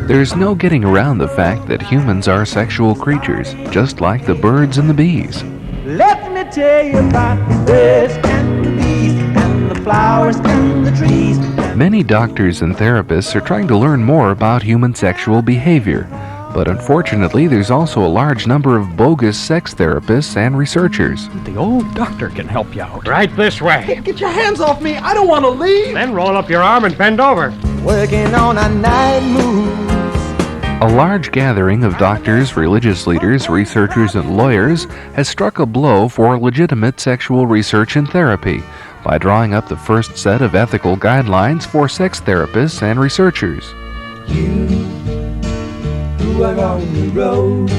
There's no getting around the fact that humans are sexual creatures, just like the birds and the bees. Let me tell you about the birds and the bees and the flowers and the trees. Many doctors and therapists are trying to learn more about human sexual behavior, but unfortunately there's also a large number of bogus sex therapists and researchers. The old doctor can help you out. Right this way. Get your hands off me! I don't want to leave! Then roll up your arm and bend over. Working on a night move. A large gathering of doctors, religious leaders, researchers, and lawyers has struck a blow for legitimate sexual research and therapy by drawing up the first set of ethical guidelines for sex therapists and researchers. You who are on the road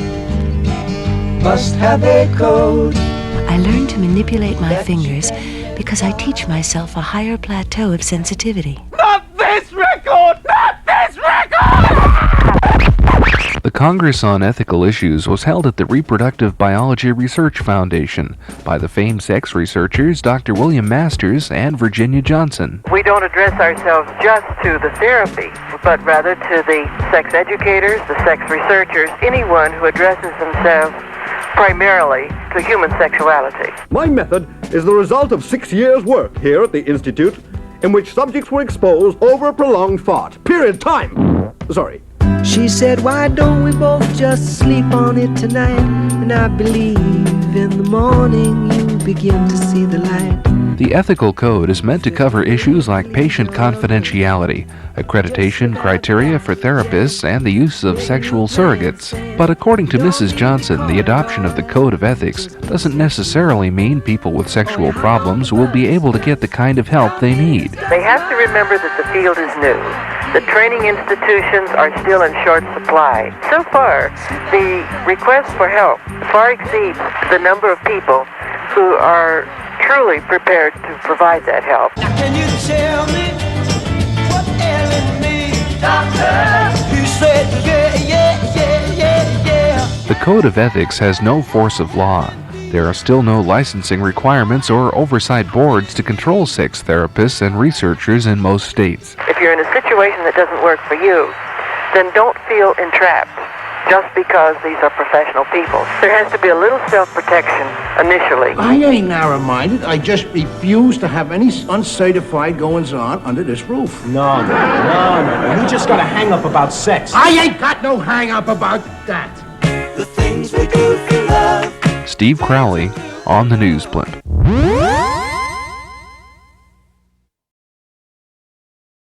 must have a code. I learned to manipulate my fingers because I teach myself a higher plateau of sensitivity. Not this record! Not this record! The Congress on Ethical Issues was held at the Reproductive Biology Research Foundation by the famed sex researchers Dr. William Masters and Virginia Johnson. We don't address ourselves just to the therapy, but rather to the sex educators, the sex researchers, anyone who addresses themselves primarily to human sexuality. My method is the result of 6 years' work here at the Institute, in which subjects were exposed over a prolonged fart. Period. Time. Sorry. She said, why don't we both just sleep on it tonight? And I believe in the morning you begin to see the light. The ethical code is meant to cover issues like patient confidentiality, accreditation criteria for therapists, and the use of sexual surrogates. But according to Mrs. Johnson, the adoption of the Code of Ethics doesn't necessarily mean people with sexual problems will be able to get the kind of help they need. They have to remember that the field is new. The training institutions are still in short supply. So far, the request for help far exceeds the number of people who are truly prepared to provide that help. Now can you tell me what's ailing me, doctor? He said, yeah. The Code of Ethics has no force of law. There are still no licensing requirements or oversight boards to control sex therapists and researchers in most states. If you're in a situation that doesn't work for you, then don't feel entrapped just because these are professional people. There has to be a little self-protection initially. I ain't narrow-minded. I just refuse to have any uncertified goings-on under this roof. No. You just got a hang-up about sex. I ain't got no hang-up about that. The things we do for love. Steve Crowley on the News Blimp.